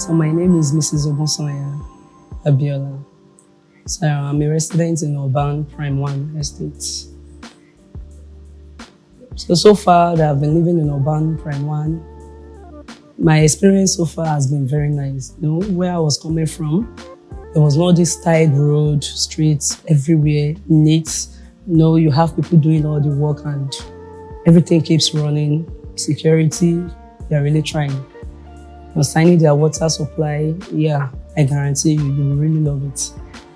So my name is Mrs. Obasaya Abiola. So I'm a resident in Urban Prime 1 Estate. So far that I've been living in Urban Prime 1, my experience so far has been very nice. You know, where I was coming from, there was not this tight road, streets everywhere, neat. You know, you have people doing all the work and everything keeps running. Security, they're really trying. Concerning their water supply, yeah, I guarantee you will really love it.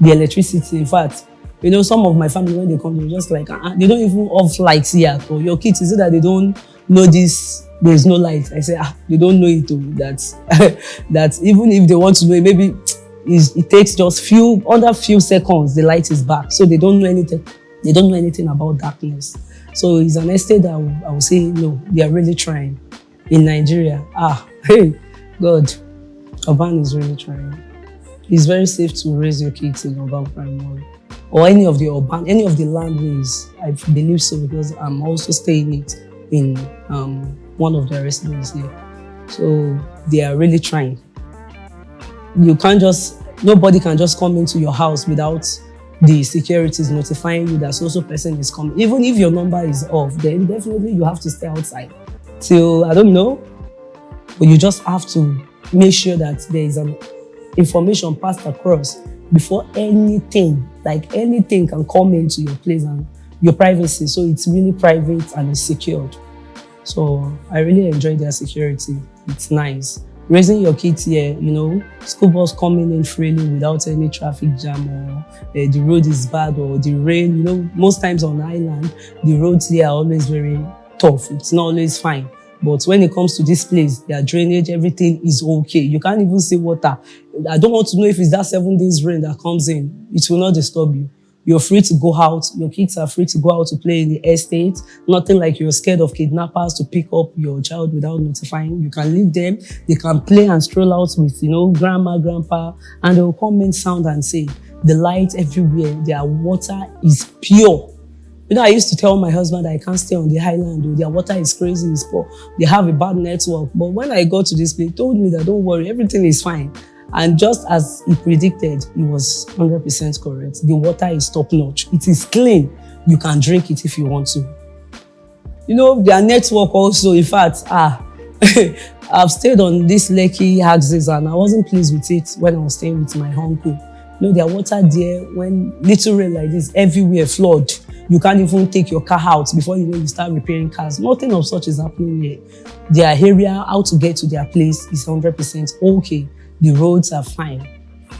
The electricity, in fact, you know, some of my family, when they come, they're just like, they don't even off lights here. For your kids, is it that they don't know this? There's no light. I say, they don't know it too. That even if they want to know it, maybe it takes just under few seconds, the light is back. So they don't know anything. They don't know anything about darkness. So it's an estate that I would say, no, they are really trying. In Nigeria, hey, God, Urban is really trying. It's very safe to raise your kids in Urban Prime 1 or any of the landways. I believe so because I'm also staying it in one of their residences here. So they are really trying. Nobody can just come into your house without the securities notifying you that so person is coming. Even if your number is off, then definitely you have to stay outside till, I don't know, but you just have to make sure that there is an information passed across before anything can come into your place and your privacy. So it's really private and it's secured. So I really enjoy their security. It's nice. Raising your kids here, you know, school bus coming in freely without any traffic jam or the road is bad or the rain. You know, most times on the island, the roads here are always very tough. It's not always fine. But when it comes to this place, their drainage, everything is okay. You can't even see water. I don't want to know if it's that 7 days rain that comes in. It will not disturb you. You're free to go out. Your kids are free to go out to play in the estate. Nothing like you're scared of kidnappers to pick up your child without notifying. You can leave them. They can play and stroll out with, you know, grandma, grandpa, and they'll come in sound and say, the light everywhere, their water is pure. You know, I used to tell my husband that I can't stay on the highland. Their water is crazy, it's poor. They have a bad network. But when I got to this place, he told me that don't worry, everything is fine. And just as he predicted, he was 100% correct. The water is top notch. It is clean. You can drink it if you want to. You know, their network also, in fact, I've stayed on this Lekki axis and I wasn't pleased with it when I was staying with my uncle. You know, their water there, when little rain like this, everywhere flood. You can't even take your car out before you know you start repairing cars. Nothing of such is happening here. Their area, how to get to their place is 100% okay. The roads are fine.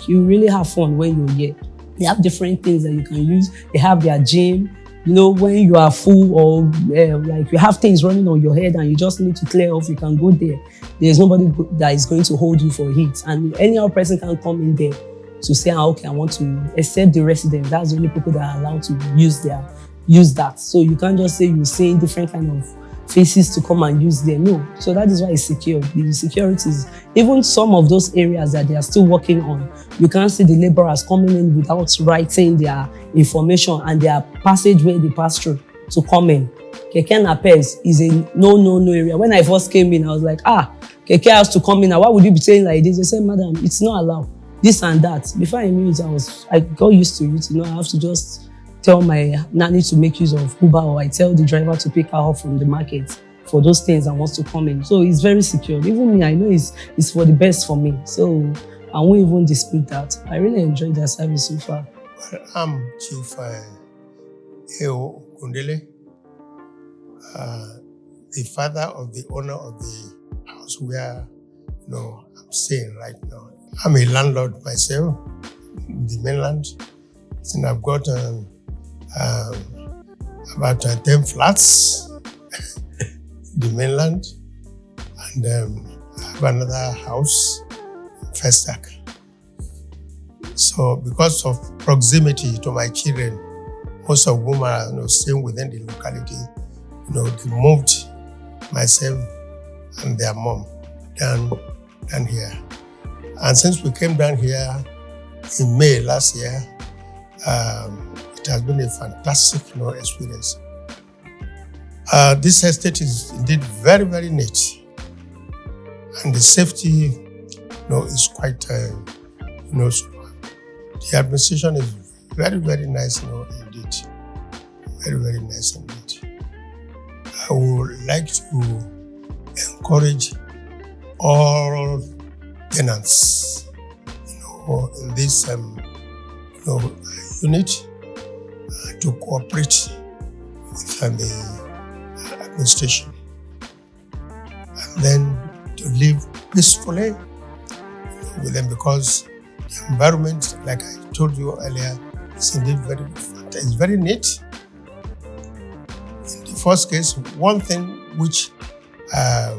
You really have fun when you're here. They have different things that you can use. They have their gym. You know, when you are full or like you have things running on your head and you just need to clear off, you can go there. There's nobody that is going to hold you for heat. And any other person can come in there to say, okay, I want to, except the residents. That's the only people that are allowed to use that. So you can't just say you're seeing different kind of faces to come and use them. No. So that is why it's secure. The securities, even some of those areas that they are still working on, you can't see the laborers coming in without writing their information and their passageway they pass through to come in. Keke Napes is a no area. When I first came in, I was like, Keke has to come in. Now, why would you be saying like this? They said, madam, it's not allowed. This and that. Before I knew it, I got used to it. You know, I have to just tell my nanny to make use of Uber, or I tell the driver to pick her up from the market for those things and wants to come in. So it's very secure. Even me, I know it's for the best for me. So I won't even dispute that. I really enjoyed their service so far. Well, I'm Chief Kunle Kunle, the father of the owner of the house where I'm staying right now. I'm a landlord myself in the mainland, and I've got about 10 flats in the mainland, and I have another house in Festac. So because of proximity to my children, most of whom are staying within the locality, they moved myself and their mom down here. And since we came down here in May last year, it has been a fantastic experience. This estate is indeed very, very neat. And the safety is quite, superb. The administration is very, very nice, indeed. Very, very nice indeed. I would like to encourage all tenants, in this, unit to cooperate with the administration, and then to live peacefully with them, because the environment, like I told you earlier, is indeed very different. It's very neat. In the first case, one thing which I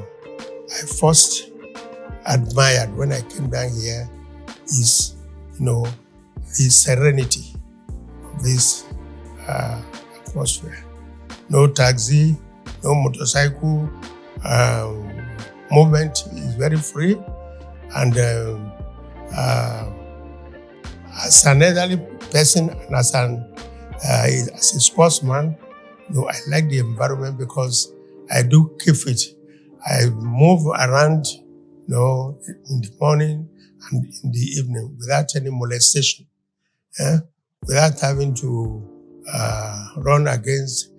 first admired when I came down here is, the serenity of this atmosphere. No taxi, no motorcycle. Movement is very free, and as an elderly person and as a sportsman, I like the environment because I do keep fit. I move around, in the morning and in the evening without any molestation, without having to run against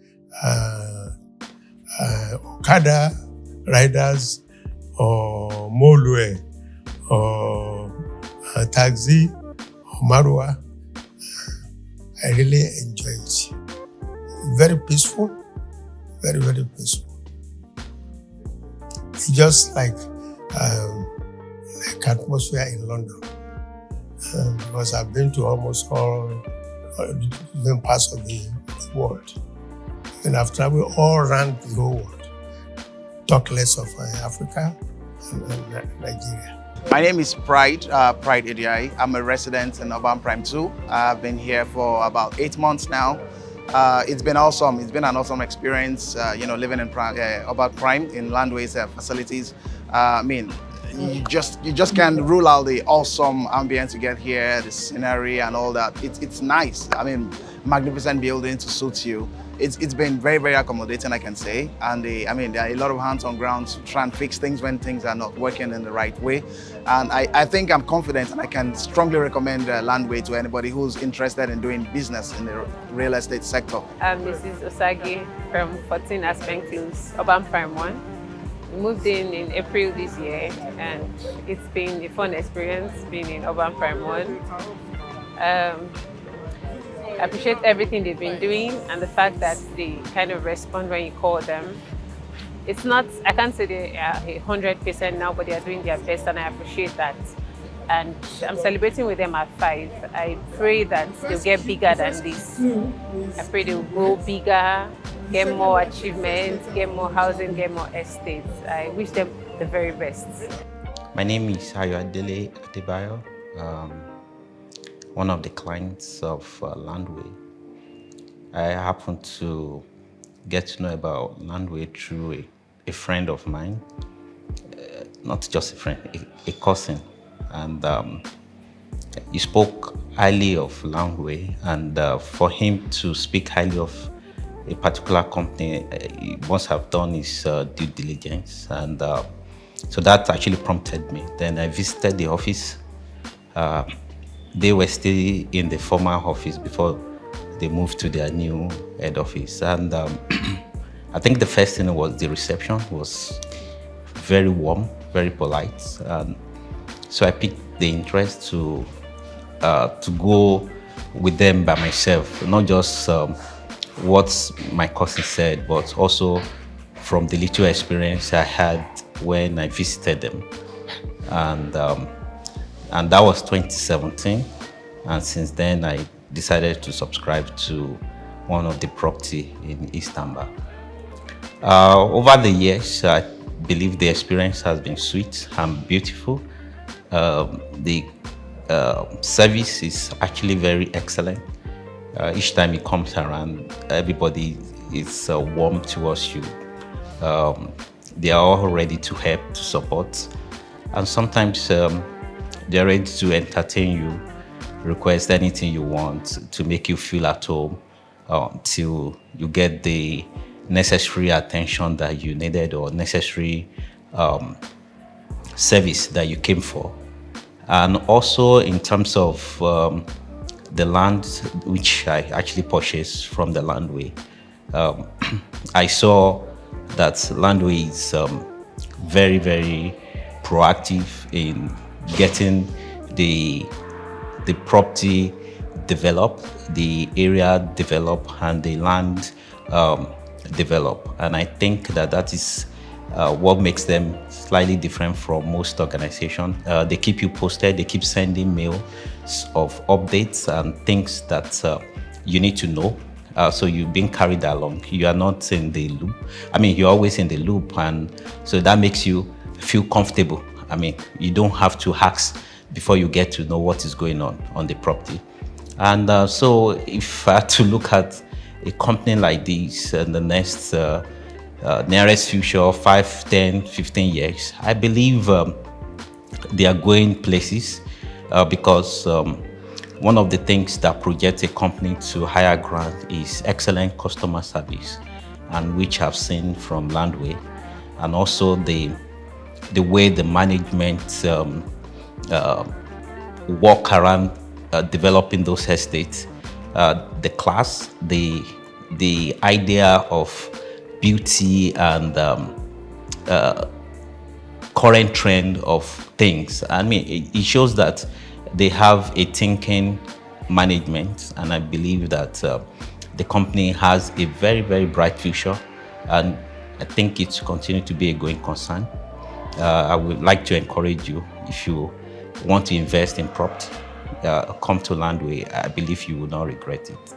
Okada riders or Molue or taxi or Marua. I really enjoy it. Very peaceful, very, very peaceful. It's just like atmosphere in London, because I've been to almost all different parts of the world, and I've traveled all around the whole world. Talk less of Africa and Nigeria. My name is Pride Ediai. I'm a resident in Urban Prime 2. I've been here for about 8 months now. It's been awesome. It's been an awesome experience, living in Urban Prime in Landways facilities. You just can't rule out the awesome ambience you get here, the scenery and all that. It's nice. Magnificent building to suit you. It's been very, very accommodating, I can say. And there are a lot of hands on ground to try and fix things when things are not working in the right way. And I think I'm confident, and I can strongly recommend Landway to anybody who's interested in doing business in the real estate sector. This is Osagi from Fortina Springfield, Urban Prime 1. We moved in April this year, and it's been a fun experience being in Urban Prime 1. I appreciate everything they've been doing and the fact that they kind of respond when you call them. It's not, I can't say they are 100% now, but they are doing their best, and I appreciate that. And I'm celebrating with them at 5. I pray that they'll get bigger than this. I pray they'll grow bigger, get more achievements, get more housing, get more estates. I wish them the very best. My name is Ayodele Adebayo, one of the clients of Landway. I happen to get to know about Landway through a friend of mine, not just a friend, a cousin. And he spoke highly of Landway, and for him to speak highly of a particular company, he must have done his due diligence. And so that actually prompted me. Then I visited the office. They were still in the former office before they moved to their new head office. And I think the first thing was the reception was very warm, very polite. So I picked the interest to go with them by myself, not just what my cousin said, but also from the little experience I had when I visited them. And that was 2017. And since then, I decided to subscribe to one of the property in Istanbul. Over the years, I believe the experience has been sweet and beautiful. The service is actually very excellent. Each time it comes around, everybody is warm towards you. They are all ready to help, to support. And sometimes they're ready to entertain you, request anything you want to make you feel at home till you get the necessary attention that you needed or necessary service that you came for. And also in terms of the land which I actually purchased from the Landway, I saw that Landway is very, very proactive in getting the property developed, the area developed, and the land developed. And I think that is what makes them slightly different from most organizations. They keep you posted, they keep sending mail of updates and things that you need to know. So you're being carried along. You are not in the loop. I mean, you're always in the loop, and so that makes you feel comfortable. I mean, you don't have to ask before you get to know what is going on the property. And so if I had to look at a company like this in the next nearest future, 5, 10, 15 years, I believe they are going places because one of the things that projects a company to higher ground is excellent customer service, and which I've seen from Landway, and also the way the management work around developing those estates, the class, the idea of beauty and current trend of things. I mean, it shows that they have a thinking management, and I believe that the company has a very, very bright future, and I think it's continue to be a going concern. I would like to encourage you, if you want to invest in property, come to Landway. I believe you will not regret it.